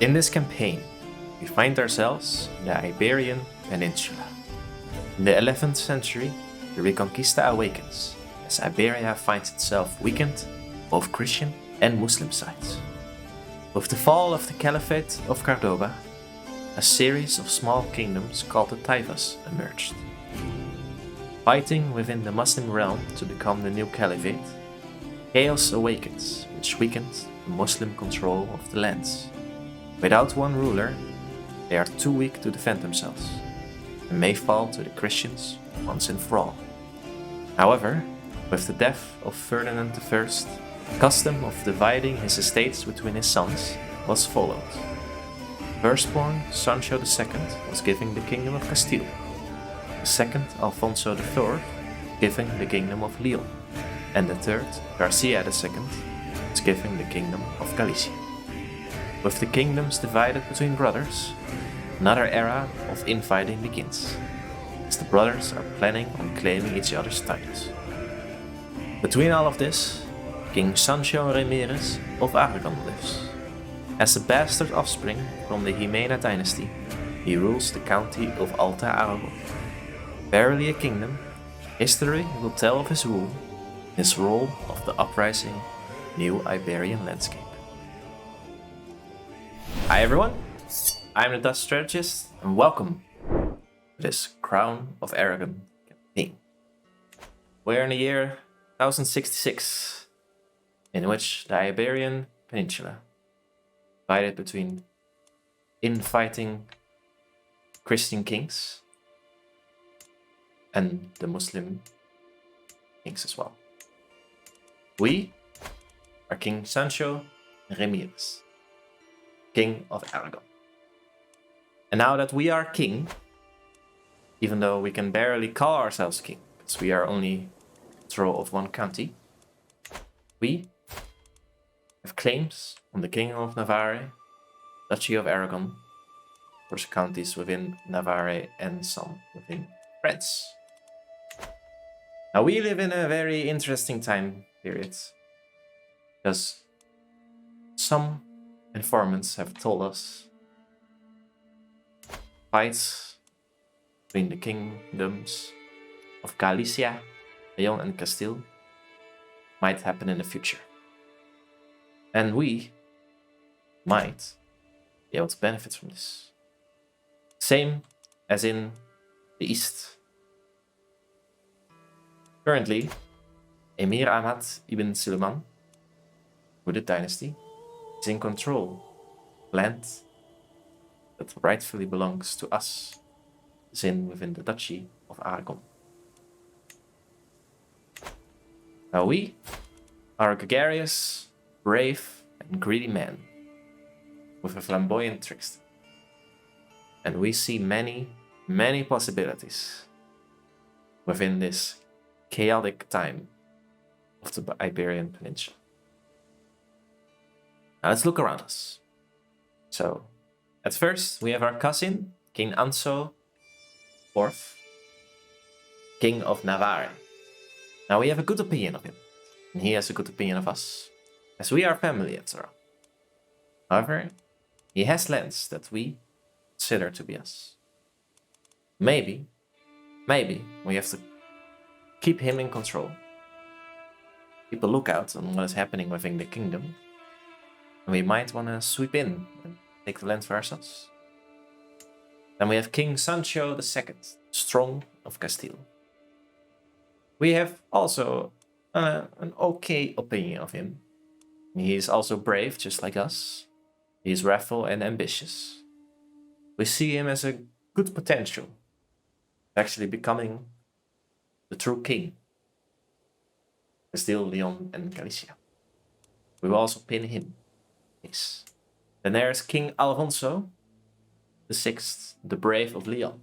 In this campaign, we find ourselves in the Iberian Peninsula. In the 11th century, the Reconquista awakens as Iberia finds itself weakened on both Christian and Muslim sides. With the fall of the Caliphate of Cordoba, a series of small kingdoms called the Taifas emerged. Fighting within the Muslim realm to become the new caliphate, chaos awakens, which weakened the Muslim control of the lands. Without one ruler, they are too weak to defend themselves, and may fall to the Christians once and for all. However, with the death of Ferdinand I, the custom of dividing his estates between his sons was followed. Firstborn Sancho II was given the kingdom of Castile, the second Alfonso III given the kingdom of Leon, and the third Garcia II was given the kingdom of Galicia. With the kingdoms divided between brothers, another era of infighting begins, as the brothers are planning on claiming each other's titles. Between all of this, King Sancho Ramirez of Aragon lives. As a bastard offspring from the Jimena dynasty, he rules the county of Alta Aragon. Barely a kingdom, history will tell of his rule, his role of the uprising new Iberian landscape. Hi everyone, I'm the Dutch strategist and welcome to this Crown of Aragon campaign. We're in the year 1066, in which the Iberian Peninsula, divided between infighting Christian kings and the Muslim kings as well. We are King Sancho Ramirez, King of Aragon. And now that we are king, even though we can barely call ourselves king, because we are only control of one county, we have claims on the Kingdom of Navarre, Duchy of Aragon, of course counties within Navarre and some within France. Now we live in a very interesting time period, because some informants have told us fights between the kingdoms of Galicia, Leon and Castile might happen in the future. And we might be able to benefit from this. Same as in the East. Currently, Emir Ahmad ibn Suleiman, with the dynasty, is in control of land that rightfully belongs to us, as in within the Duchy of Aragon. Now we are a gregarious, brave and greedy man with a flamboyant trickster. And we see many, many possibilities within this chaotic time of the Iberian Peninsula. Now let's look around us. So, at first we have our cousin, King Anso IV, King of Navarre. Now we have a good opinion of him, and he has a good opinion of us, as we are family after all. However, he has lands that we consider to be us. Maybe we have to keep him in control. Keep a lookout on what is happening within the kingdom. And we might want to sweep in and take the land for ourselves. Then we have King Sancho II, Strong of Castile. We have also an okay opinion of him. He is also brave, just like us. He is wrathful and ambitious. We see him as a good potential, actually becoming the true king. Castile, Leon, and Galicia. We will also pin him. Yes. Then there's King Alfonso VI, the Brave of Leon.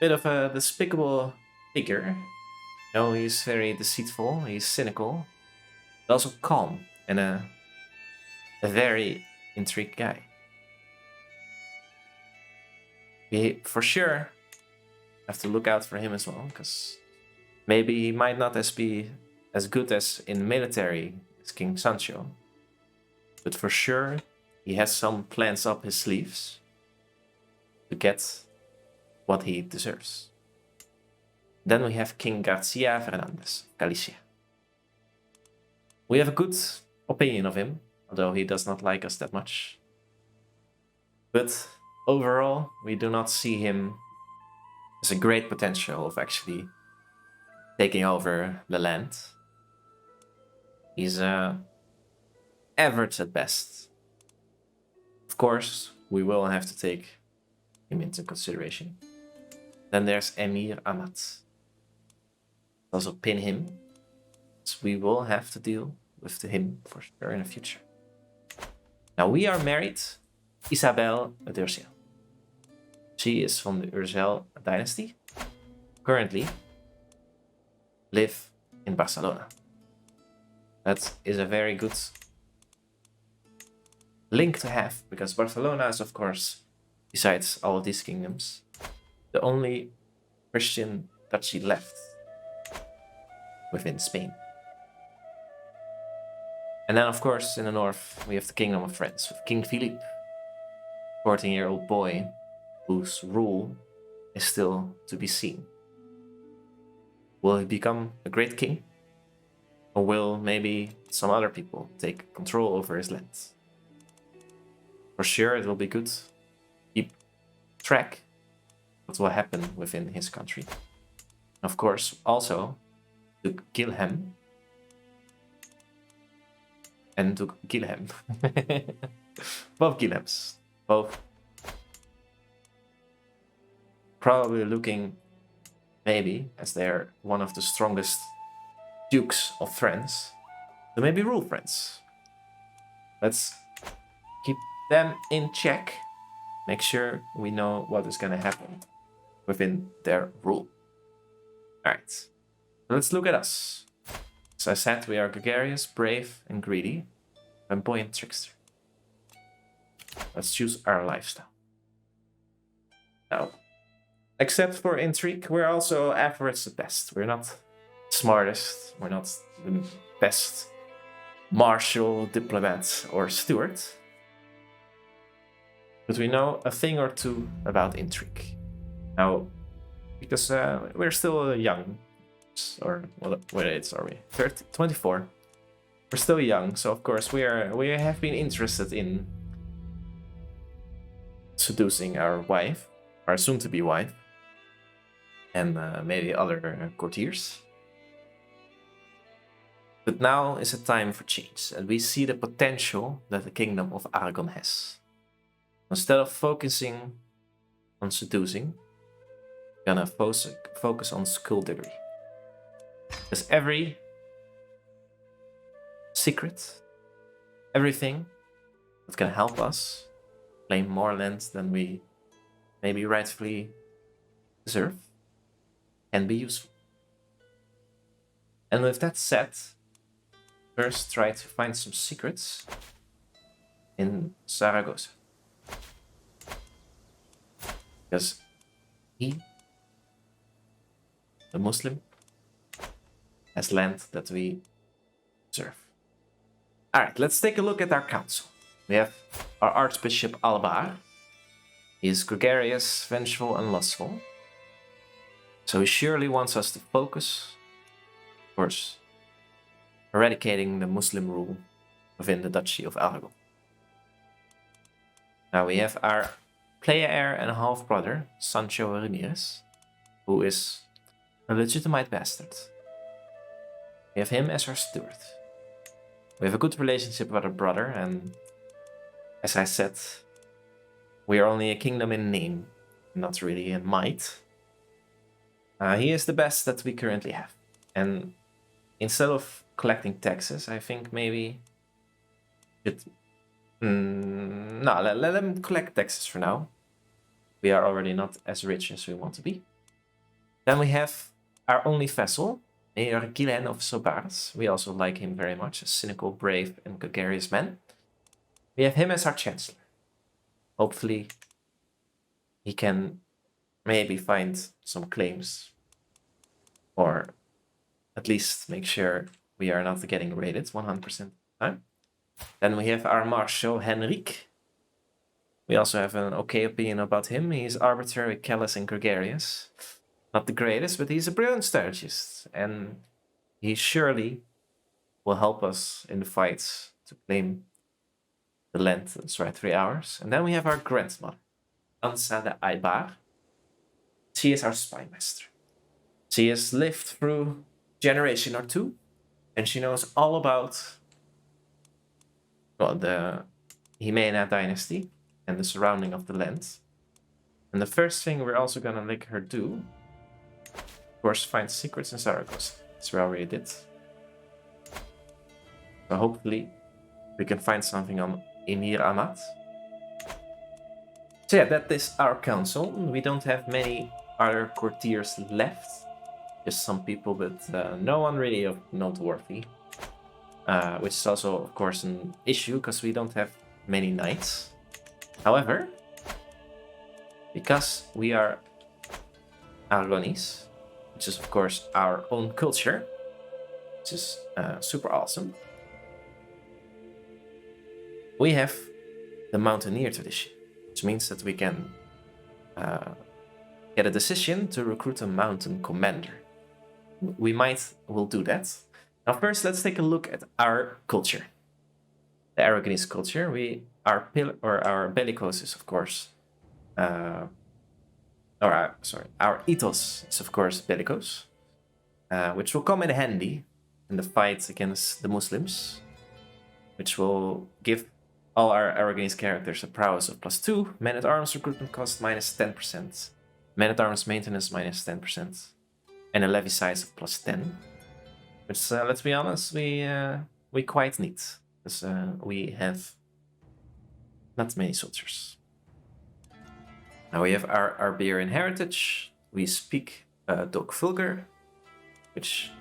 Bit of a despicable figure. No, he's very deceitful, he's cynical, but also calm and a very intrigued guy. We for sure have to look out for him as well, because maybe he might not be as good as in military as King Sancho, but for sure he has some plans up his sleeves to get what he deserves. Then we have King Garcia Fernandez of Galicia. We have a good opinion of him, although he does not like us that much. But overall, we do not see him as a great potential of actually taking over the land. He's average at best. Of course, we will have to take him into consideration. Then there's Emir Ahmad. Also pin him, so we will have to deal with him for sure in the future. Now we are married, Isabel d'Urgell. She is from the Urgell dynasty. Currently live in Barcelona. That is a very good link to have, because Barcelona is, of course, besides all of these kingdoms, the only Christian duchy left within Spain. And then, of course, in the north, we have the Kingdom of France with King Philippe, 14-year-old boy whose rule is still to be seen. Will he become a great king? Or will maybe some other people take control over his land? For sure, it will be good to keep track what will happen within his country. Of course, also Duke Guilhem and Duke Guilhem. Both Guilhems. Both probably looking, maybe, as they're one of the strongest dukes of France, to maybe rule France. Let's keep them in check. Make sure we know what is going to happen within their rule. Alright, let's look at us. As I said, we are gregarious, brave, and greedy, flamboyant trickster. Let's choose our lifestyle. Now, except for intrigue, we're also average at best. We're not smartest, we're not the best marshal, diplomat, or steward. But we know a thing or two about intrigue. Now, because we're still young, or what age are we? 24. We're still young, so of course we have been interested in seducing our wife, our soon-to-be wife, and maybe other courtiers. But now is a time for change, and we see the potential that the Kingdom of Aragon has. Instead of focusing on seducing, we're gonna focus on skullduggery. Because every secret, everything that can help us claim more land than we maybe rightfully deserve, can be useful. And with that said, first try to find some secrets in Zaragoza. Because he, the Muslim, has land that we deserve. Alright, let's take a look at our council. We have our Archbishop Albar. He is gregarious, vengeful, and lustful. So he surely wants us to focus, of course, eradicating the Muslim rule within the Duchy of Aragon. Now we have our player heir and half-brother, Sancho Ramirez, who is a legitimate bastard. We have him as our steward. We have a good relationship with our brother, and as I said, we are only a kingdom in name, not really in might. He is the best that we currently have. And instead of collecting taxes, I think maybe it... no, let them collect taxes for now. We are already not as rich as we want to be. Then we have our only vassal, Mayor Guilhem of Sobaras. We also like him very much, a cynical, brave, and gregarious man. We have him as our chancellor. Hopefully, he can maybe find some claims, or at least make sure we are not getting raided 100% of the time. Then we have our Marshal Henrique We also have an okay opinion about him. He's arbitrary, callous, and gregarious. Not the greatest, but he's a brilliant strategist, and he surely will help us in the fights to claim the land. That's right, 3 hours. And then we have our grandmother, Ansa de Aibar. She is our spy master. She has lived through generation or two, and she knows all about, well, the Himena dynasty and the surrounding of the land. And the first thing we're also gonna let her do, of course, find secrets in Zaragoza. That's where we already did. So hopefully we can find something on Emir Ahmad. So yeah, that is our council. We don't have many other courtiers left. Just some people, but no one really noteworthy. Which is also, of course, an issue, because we don't have many knights. However, because we are Aragonese, which is, of course, our own culture, which is super awesome, we have the mountaineer tradition, which means that we can get a decision to recruit a mountain commander. We'll do that. Now first, let's take a look at our culture. The Aragonese culture. Our bellicose is, of course, our ethos is, of course, bellicose, which will come in handy in the fight against the Muslims, which will give all our Aragonese characters a prowess of +2, man-at-arms recruitment cost -10%, man-at-arms maintenance -10%, and a levy size of +10. Which, let's be honest, we quite need, because we have not many soldiers. Now we have our Iberian heritage. We speak Doc Vulgar, which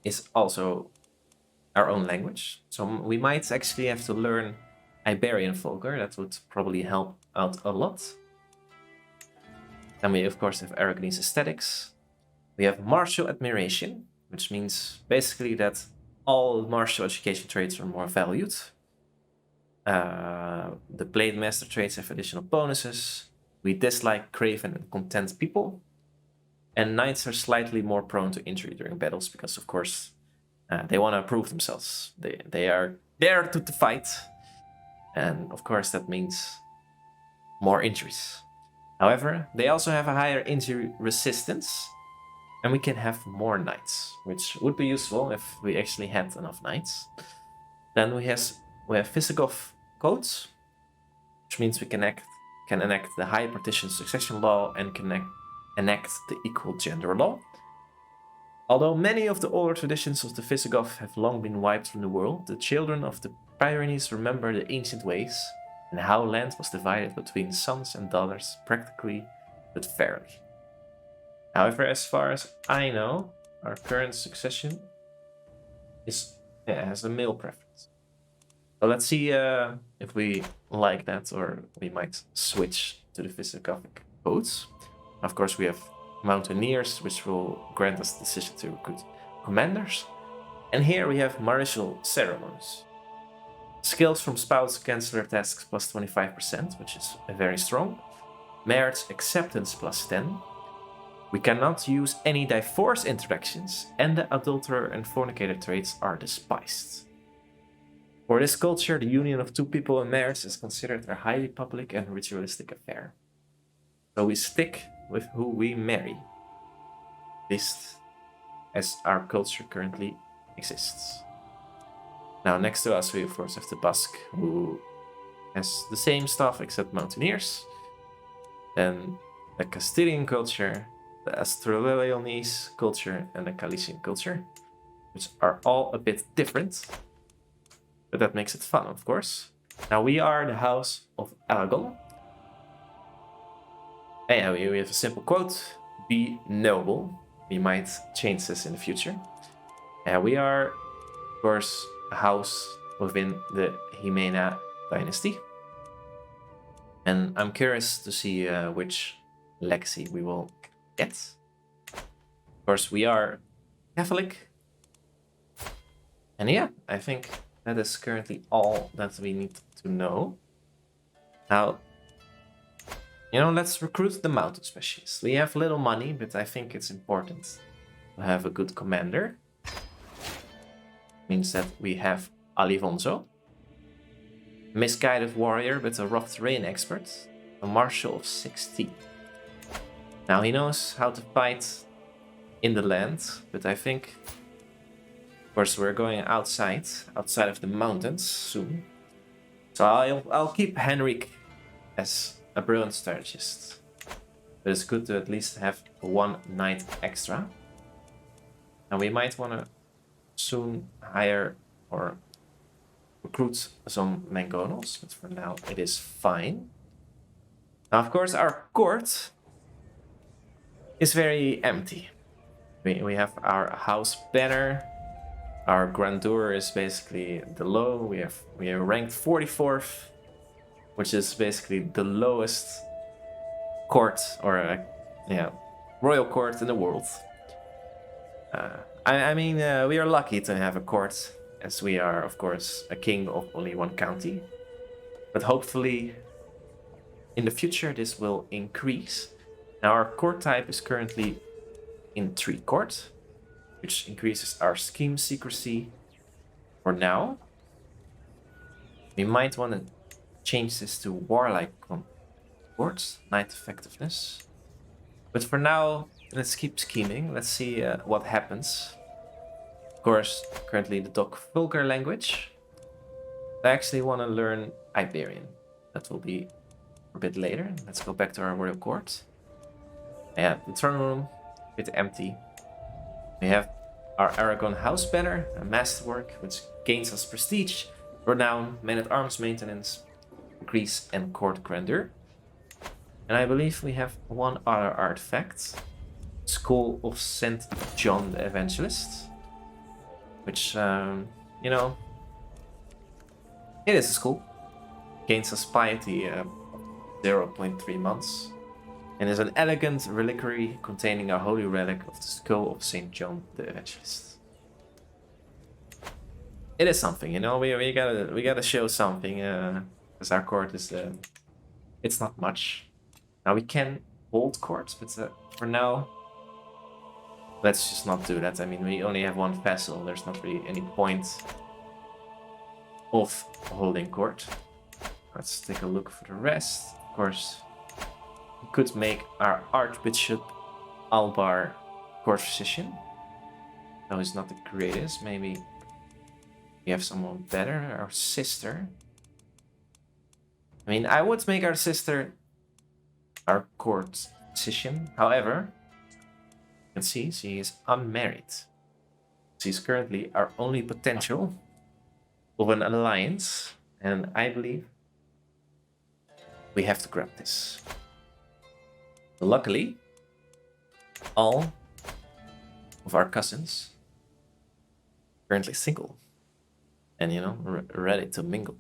is also our own language. So we might actually have to learn Iberian Vulgar. That would probably help out a lot. Then we, of course, have Aragonese aesthetics. We have martial admiration, which means basically that all martial education traits are more valued. The blade master traits have additional bonuses. We dislike craven and content people. And knights are slightly more prone to injury during battles because, of course, they want to prove themselves. They are there to fight. And, of course, that means more injuries. However, they also have a higher injury resistance. And we can have more knights, which would be useful if we actually had enough knights. Then we have Visigoth codes, which means we can enact the high partition succession law and can enact the equal gender law. Although many of the older traditions of the Visigoth have long been wiped from the world, the children of the Pyrenees remember the ancient ways and how land was divided between sons and daughters practically but fairly. However, as far as I know, our current succession has a male preference. So let's see if we like that, or we might switch to the Visigothic codes. Of course, we have mountaineers, which will grant us the decision to recruit commanders. And here we have martial ceremonies. Skills from spouts cancel their tasks +25%, which is very strong. Marriage acceptance +10. We cannot use any divorce interactions, and the adulterer and fornicator traits are despised. For this culture, the union of two people in marriage is considered a highly public and ritualistic affair. So we stick with who we marry, at least as our culture currently exists. Now, next to us, we of course have the Basque, who has the same stuff except mountaineers. Then the Castilian culture, the Astroleonese culture, and the Galician culture, which are all a bit different, but that makes it fun, of course. Now, we are the House of Aragon. And we have a simple quote: be noble. We might change this in the future. We are, of course, a house within the Himena dynasty. And I'm curious to see which legacy we will get. Of course, we are Catholic. And yeah, I think that is currently all that we need to know. Now, let's recruit the mountain specialists. We have little money, but I think it's important to have a good commander. Means that we have Alfonso, misguided warrior but a rough terrain expert, a marshal of 16. Now he knows how to fight in the land, but I think, of course, we're going outside of the mountains soon. So I'll keep Henrik as a brilliant strategist. But it's good to at least have one knight extra. And we might want to soon hire or recruit some Mangonels, but for now it is fine. Now, of course, our court is very empty. We have our house banner. Our grandeur is basically the low. We are ranked 44th, which is basically the lowest court or royal court in the world. I mean, we are lucky to have a court, as we are, of course, a king of only one county. But hopefully, in the future, this will increase. Now, our court type is currently intrigue court, which increases our scheme secrecy. For now, we might want to change this to warlike court, knight effectiveness. But for now, let's keep scheming. Let's see what happens. Of course, currently the Doc Vulgar language. I actually want to learn Iberian. That will be a bit later. Let's go back to our royal court. Yeah, the throne room, a bit empty. We have our Aragon house banner, a masterwork, which gains us prestige, renown, men-at-arms maintenance, increase, and court grandeur. And I believe we have one other artifact. School of St. John the Evangelist. Which, it is a school. Gains us piety 0.3 months. And is an elegant reliquary containing a holy relic of the skull of St. John the Evangelist. It is something, we gotta show something, because our court is it's not much. Now we can hold courts, but for now, let's just not do that. I mean, we only have one vassal. There's not really any point of holding court. Let's take a look for the rest. Of course, we could make our Archbishop Albar court physician. No, he's not the greatest. Maybe we have someone better. Our sister. I mean, I would make our sister our court physician. However, you can see she is unmarried. She's currently our only potential of an alliance, and I believe we have to grab this. Luckily, all of our cousins currently single and ready to mingle.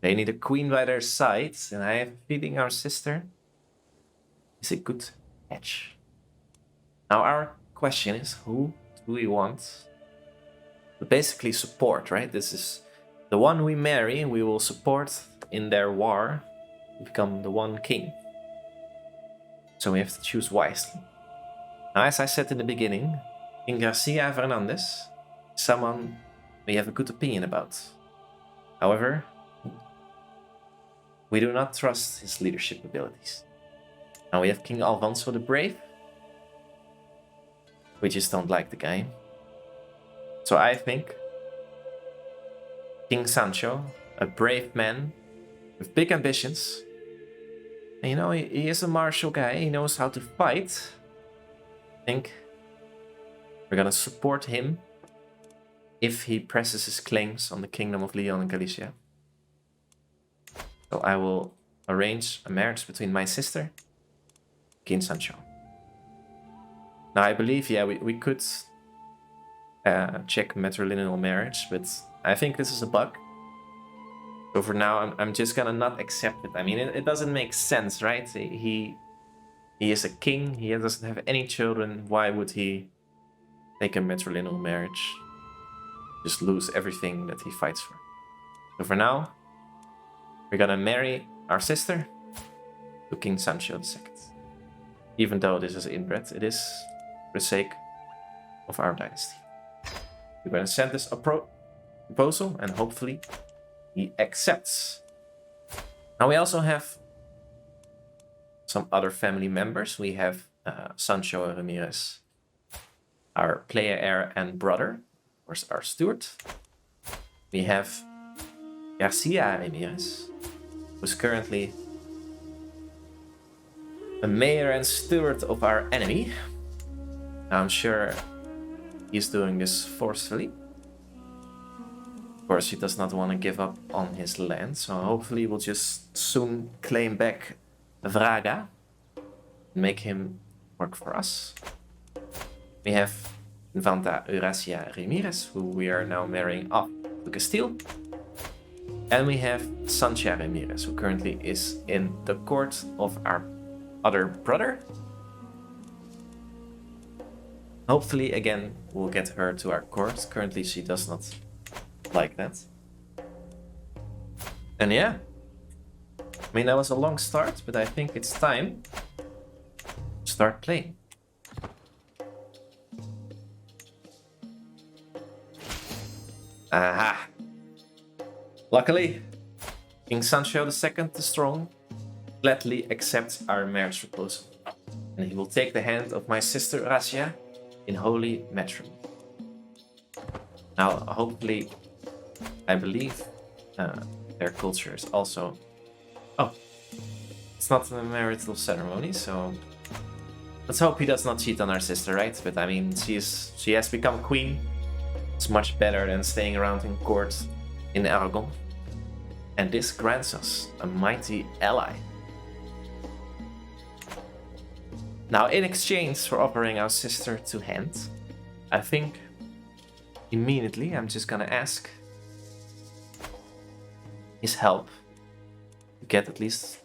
They need a queen by their side, and I have a feeling our sister is a good match. Now our question is, who do we want to basically support, right? This is the one we marry, we will support in their war to become the one king. So we have to choose wisely. Now, as I said in the beginning, King Garcia Fernandez is someone we have a good opinion about. However, we do not trust his leadership abilities. Now we have King Alfonso the Brave. We just don't like the guy. So I think King Sancho, a brave man with big ambitions. And he is a martial guy. He knows how to fight. I think we're gonna support him if he presses his claims on the Kingdom of Leon and Galicia. So I will arrange a marriage between my sister and King Sancho. Now I believe, we could check matrilineal marriage, but I think this is a bug. So for now, I'm just gonna not accept it. I mean, it doesn't make sense, right? He is a king. He doesn't have any children. Why would he take a matrilineal marriage? just lose everything that he fights for. So for now, we're gonna marry our sister to King Sancho II. Even though this is inbred, it is for the sake of our dynasty. We're gonna send this proposal and hopefully he accepts. Now we also have some other family members. We have Sancho Ramirez, our player heir and brother, or our steward. We have Garcia Ramirez, who's currently a mayor and steward of our enemy. I'm sure he's doing this forcefully. Of course, he does not want to give up on his land, so hopefully we'll just soon claim back Vraga and make him work for us. We have Infanta Eurasia Ramirez, who we are now marrying off to Castile. And we have Sancha Ramirez, who currently is in the court of our other brother. Hopefully, again, we'll get her to our court. Currently, she does not like that. And yeah, I mean, that was a long start, but I think it's time to start playing. Aha! Luckily, King Sancho II the Strong gladly accepts our marriage proposal, and he will take the hand of my sister Eurasia in holy matrimony. Now, hopefully, I believe their culture is also... Oh, it's not a marital ceremony, so let's hope he does not cheat on our sister, right? But I mean, she has become queen. It's much better than staying around in court in Aragon. And this grants us a mighty ally. Now, in exchange for offering our sister to hand, I think immediately I'm just gonna ask his help to get at least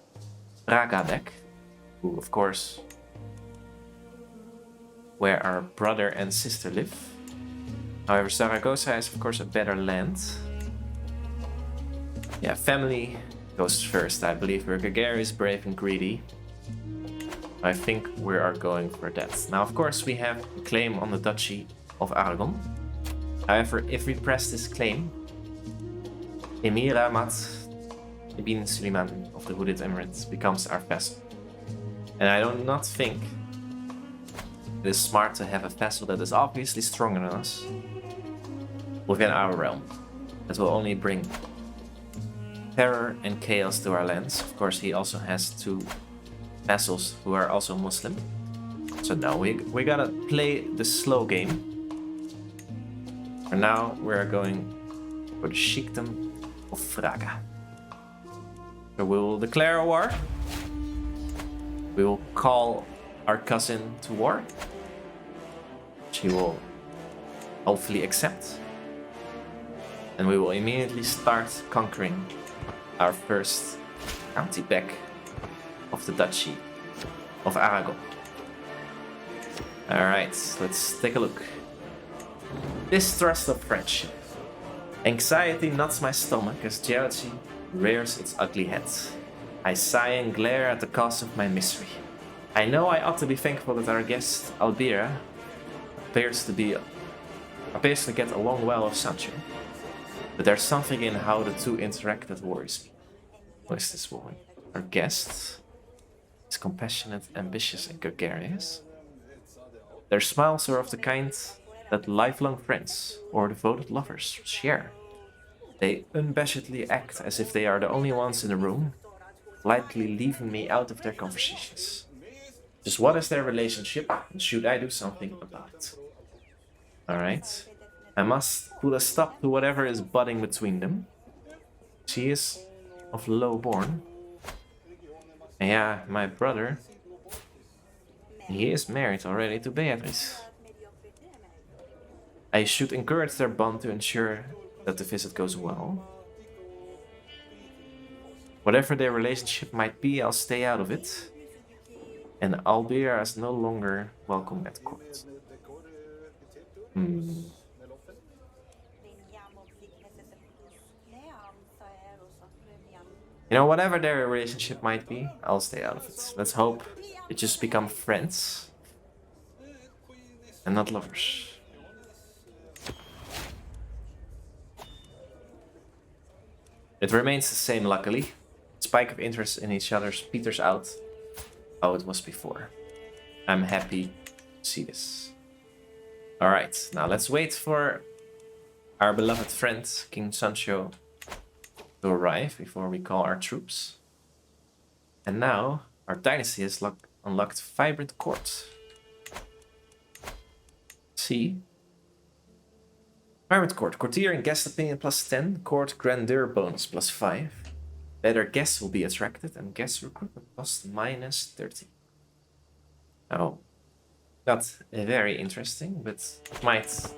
Braga back, who of course where our brother and sister live. However, Zaragoza is of course a better land. Yeah, family goes first. I believe we're gregarious, brave and greedy. I think we are going for that. Now, of course, we have a claim on the Duchy of Aragon. However, if we press this claim, Emir Ahmad ibn Suleiman of the Hooded Emirates becomes our vassal. And I do not think it is smart to have a vassal that is obviously stronger than us within our realm. That will only bring terror and chaos to our lands. Of course, he also has two vassals who are also Muslim. So no, we gotta play the slow game. For now, we're going for the Sheikdom of Vraga. So we will declare a war. We will call our cousin to war. She will hopefully accept. And we will immediately start conquering our first county back of the Duchy of Aragon. Alright, let's take a look. Distrust of friendship. Anxiety knots my stomach as jealousy rears its ugly head. I sigh and glare at the cause of my misery. I know I ought to be thankful that our guest, Albira, appears to get along well with Sancho. But there's something in how the two interact that worries me. Who is this woman? Our guest is compassionate, ambitious, and gregarious. Their smiles are of the kind that lifelong friends or devoted lovers share. They unabashedly act as if they are the only ones in the room, lightly leaving me out of their conversations. Just what is their relationship, and should I do something about it? Alright. I must put a stop to whatever is budding between them. She is of low born. And yeah, my brother, he is married already to Beatrice. I should encourage their bond to ensure that the visit goes well. Whatever their relationship might be, I'll stay out of it. And Albira is no longer welcome at court. You know, whatever their relationship might be, I'll stay out of it. Let's hope they just become friends and not lovers. It remains the same, luckily. Spike of interest in each other peters out how it was before. I'm happy to see this. Alright, now let's wait for our beloved friend, King Sancho, to arrive before we call our troops. And now, our dynasty has unlocked Vibrant Court. See? Vibrant Court. Courtier and guest opinion +10. Court grandeur bonus +5. Better guests will be attracted and guest recruitment cost -30. Now, not very interesting, but it might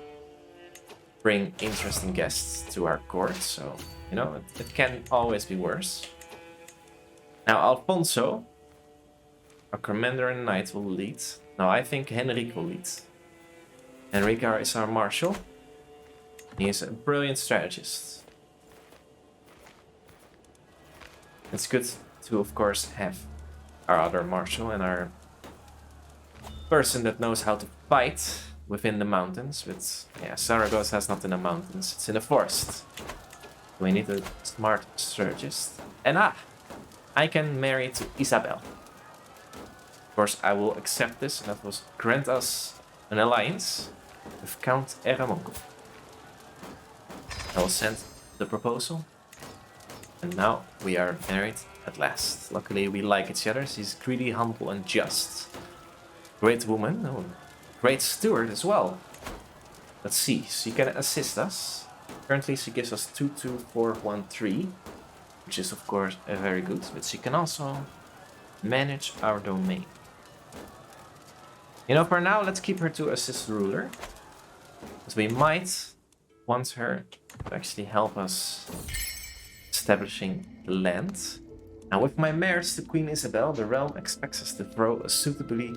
bring interesting guests to our court, so, you know, it can always be worse. Now, Alfonso, our commander and knight, will lead. Now, I think Henrique will lead. Henrique is our marshal. He is a brilliant strategist. It's good to, of course, have our other marshal and our person that knows how to fight within the mountains. But yeah, Saragossa is not in the mountains, it's in the forest. We need a smart strategist. And I can marry to Isabel. Of course, I will accept this, and that will grant us an alliance with Count Eramongo. I will send the proposal. And now we are married at last. Luckily, we like each other. She's greedy, humble, and just. Great woman. Oh, great steward as well. Let's see. She can assist us. Currently, she gives us 22413, which is, of course, very good. But she can also manage our domain. You know, for now, let's keep her to assist ruler. Because we might want her to actually help us establishing the land. Now, with my marriage to Queen Isabel, the realm expects us to throw a suitably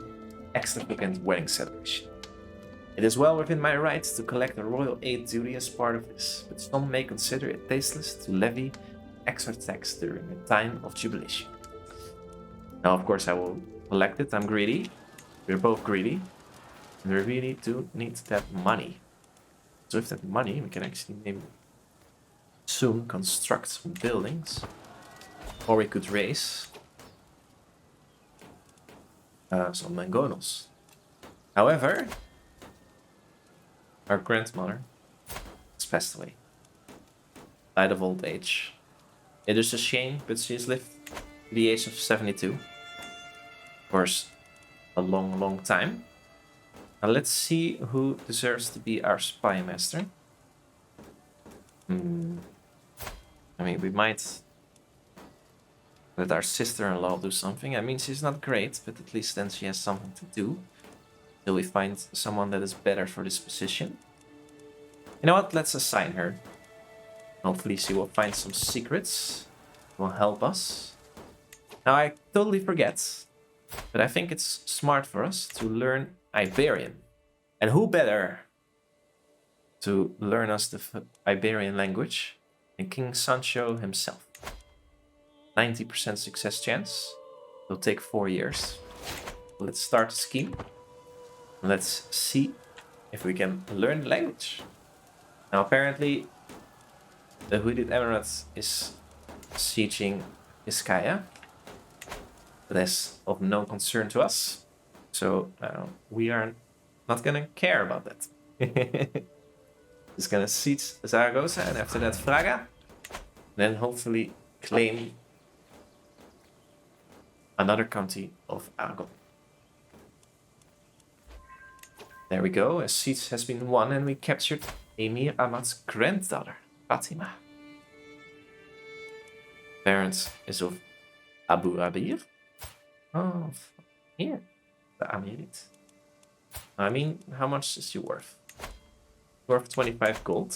extravagant wedding celebration. It is well within my rights to collect a royal aid duty as part of this, but some may consider it tasteless to levy extra tax during a time of jubilation. Now, of course, I will collect it. I'm greedy. We're both greedy. And we really do need that money. So with that money, we can actually maybe soon construct some buildings. Or we could raise some mangonos. However, our grandmother has passed away. Died of old age. It is a shame, but she has lived to the age of 72. Of course, a long, long time. Now let's see who deserves to be our spy master. I mean, we might let our sister-in-law do something. I mean, she's not great, but at least then she has something to do. Till we find someone that is better for this position. You know what? Let's assign her. Hopefully she will find some secrets. Will help us. Now I totally forget, but I think it's smart for us to learn Iberian. And who better to learn us the Iberian language than King Sancho himself? 90% success chance. It'll take 4 years. Let's start the scheme. Let's see if we can learn the language. Now apparently the Huidid Emirate is sieging Iskaya. But that's of no concern to us. So we are not gonna care about that. Just gonna siege Zaragoza and after that Fraga. Then hopefully claim another county of Aragon. There we go, a siege has been won and we captured Emir Ahmad's granddaughter, Fatima. Parents is of Abu Abir. Oh, here, the Amirit. I mean, how much is she worth? Worth 25 gold.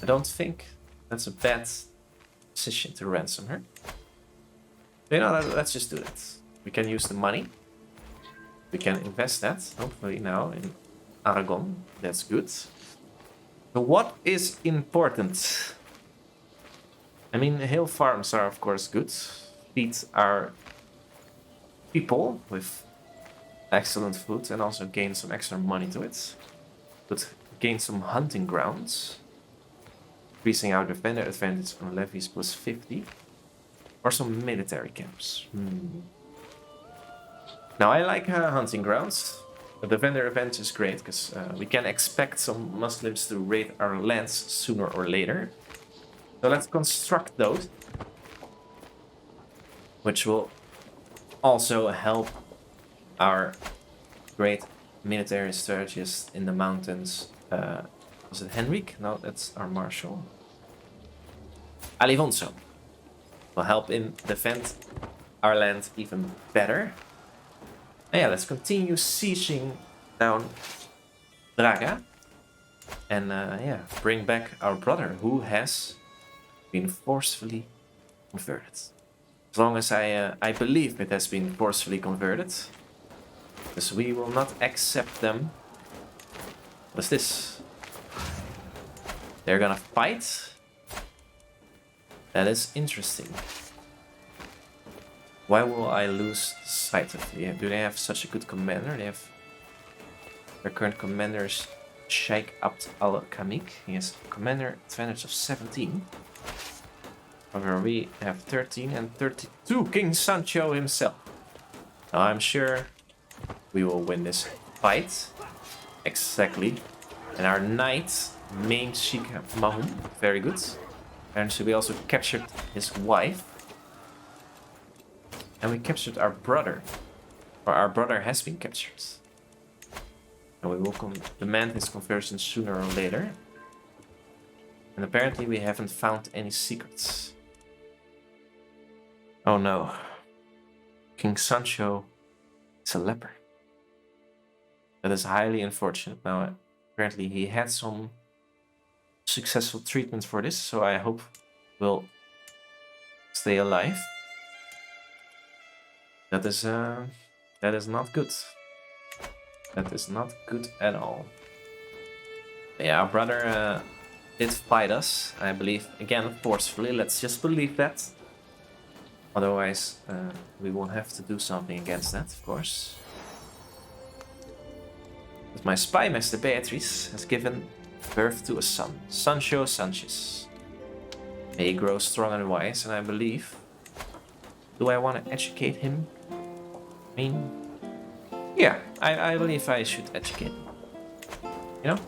I don't think that's a bad decision to ransom her. You know, let's just do that. We can use the money. We can invest that, hopefully now, in Aragon. That's good. So what is important? I mean, hill farms are of course good. Feed our people with excellent food and also gain some extra money to it. But gain some hunting grounds. Increasing our defender advantage on levies plus 50. Or some military camps. Now I like hunting grounds. The defender advantage is great because we can expect some Muslims to raid our lands sooner or later. So let's construct those. Which will also help our great military strategist in the mountains. Was it Henrik? No, that's our marshal. Alfonso will help him defend our land even better. And yeah, let's continue sieging down Braga. And yeah, bring back our brother who has been forcefully converted. As long as I believe it has been forcefully converted. Because we will not accept them. What is this? They're gonna fight? That is interesting. Why will I lose sight of it? Do they have such a good commander? They have... Their current commander is Sheikh Abd al-Kamik. He has commander advantage of 17. However, we have 13 and 32. King Sancho himself. Now I'm sure we will win this fight. Exactly. And our knight, Main Sheikh Mahum. Very good. And so we also captured his wife. And we captured our brother. Or our brother has been captured. And we will demand his conversion sooner or later. And apparently we haven't found any secrets. Oh no. King Sancho is a leper. That is highly unfortunate. Now, apparently he had some successful treatment for this, so I hope we'll stay alive. That is not good. That is not good at all. Yeah, our brother did fight us, I believe, again, forcefully. Let's just believe that. Otherwise, we will have to do something against that, of course. But my spy master Beatrice has given birth to a son, Sancho Sanchez. May he grow strong and wise, and I believe... Do I want to educate him? I mean... Yeah, I believe I should educate him. You know?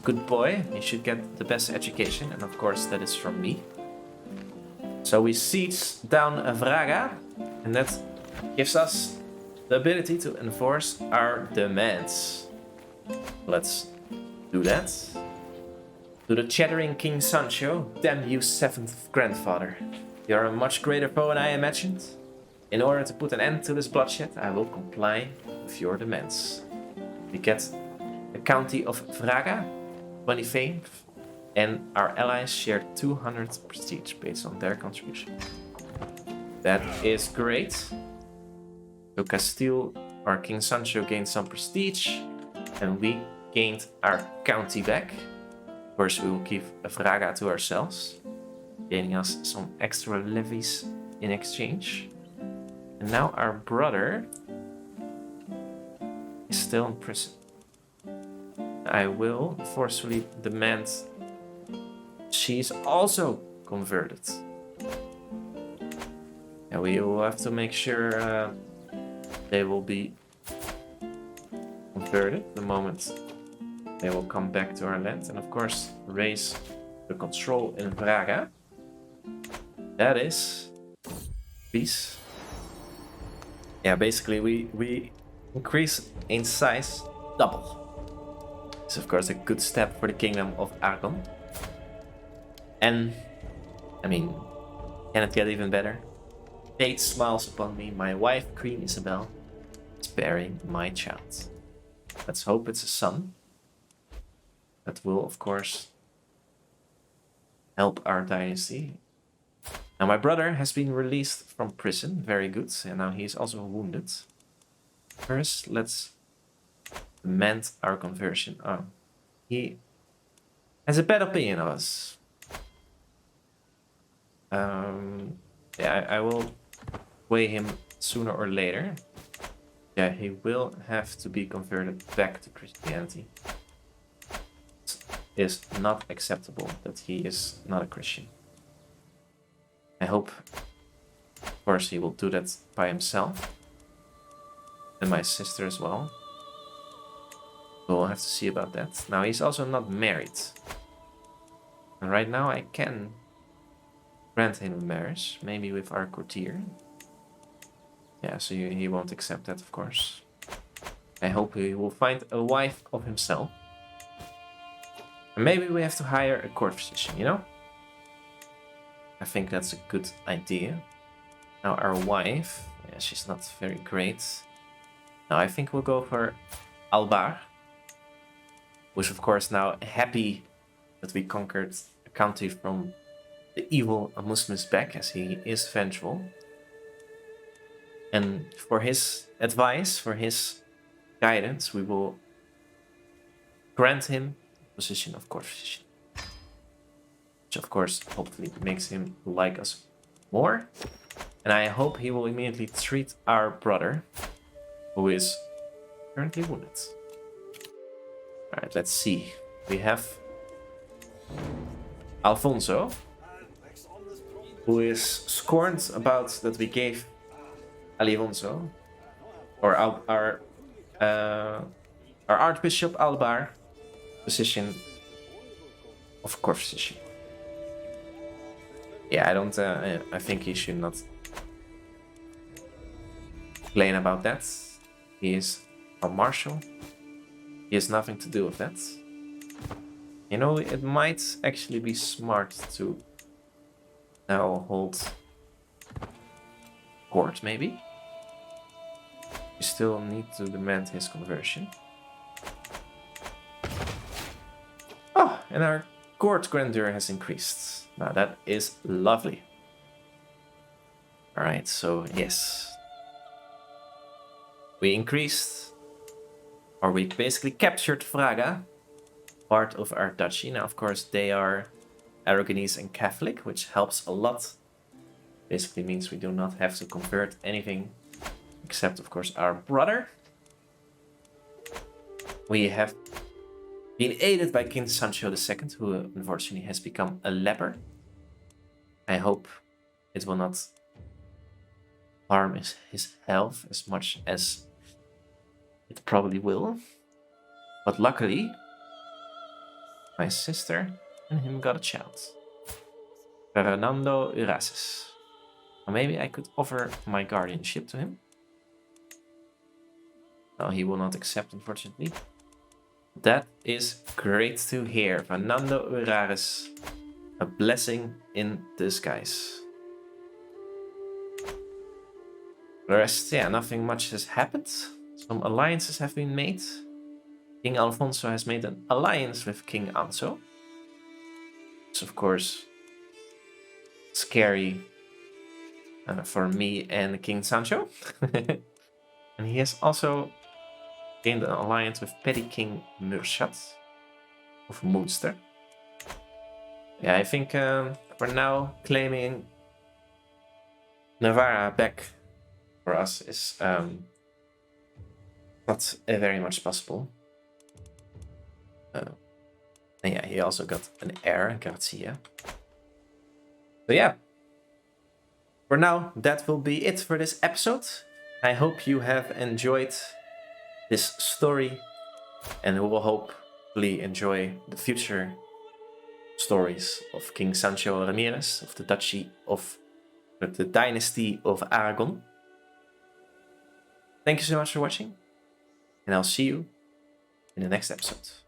Good boy, he should get the best education, and of course that is from me. So we siege down Vraga, and that gives us the ability to enforce our demands. Let's do that. To the chattering King Sancho, damn you, 7th grandfather. You're a much greater foe than I imagined. In order to put an end to this bloodshed, I will comply with your demands. We get the county of Vraga, 20 fame, and our allies share 200 prestige based on their contribution. That is great. So Castile, our King Sancho gained some prestige, and we gained our county back. Of course, we will keep Vraga to ourselves, gaining us some extra levies in exchange. And now our brother is still in prison. I will forcefully demand she's also converted. And we will have to make sure they will be converted the moment they will come back to our land. And of course, raise the control in Braga. That is peace. Yeah, basically we increase in size double. It's of course a good step for the kingdom of Aragon. And, I mean, can it get even better? Fate smiles upon me. My wife, Queen Isabel, is bearing my child. Let's hope it's a son. That will, of course, help our dynasty. Now, my brother has been released from prison. Very good. And now he's also wounded. First, let's demand our conversion. Oh, he has a bad opinion of us. Yeah, I will sway him sooner or later. Yeah, he will have to be converted back to Christianity. It is not acceptable that he is not a Christian. I hope, of course, he will do that by himself. And my sister as well. We'll have to see about that. Now, he's also not married. And right now I can grant him a marriage, maybe with our courtier. Yeah, so he won't accept that, of course. I hope he will find a wife of himself. And maybe we have to hire a court physician, you know? I think that's a good idea. Now our wife, yeah, she's not very great. Now I think we'll go for Albar, who's of course now happy that we conquered a country from the evil Muslims back, as he is vengeful. And for his advice, for his guidance, we will grant him the position of court physician. Which of course hopefully makes him like us more. And I hope he will immediately treat our brother, who is currently wounded. Alright, let's see. We have Alfonso, who is scorned about that we gave Alfonso, or our Archbishop Albar, position of court physician. Yeah, I don't. I think he should not complain about that. He is a marshal. He has nothing to do with that. You know, it might actually be smart to now hold court, maybe. We still need to demand his conversion. Oh, and our court grandeur has increased. Now that is lovely. Alright, so yes. We increased, or we basically captured Fraga, part of our duchy. Now, of course, they are Aragonese and Catholic, which helps a lot. Basically means we do not have to convert anything except, of course, our brother. We have been aided by King Sancho II, who unfortunately has become a leper. I hope it will not harm his health as much as it probably will. But luckily, my sister and him got a child. Fernando Uraces. Or maybe I could offer my guardianship to him. No, he will not accept, unfortunately. That is great to hear. Fernando Uraces. A blessing in disguise. The rest, yeah, nothing much has happened. Some alliances have been made. King Alfonso has made an alliance with King Anso. It's of course scary for me and King Sancho. And he has also gained an alliance with Petty King Murshad of Munster. Yeah, I think for now claiming Navarra back for us is not very much possible. And yeah, he also got an heir, Garcia. So yeah, for now, that will be it for this episode. I hope you have enjoyed this story, and we will hopefully enjoy the future stories of King Sancho Ramirez of the Duchy of the Dynasty of Aragon. Thank you so much for watching, and I'll see you in the next episode.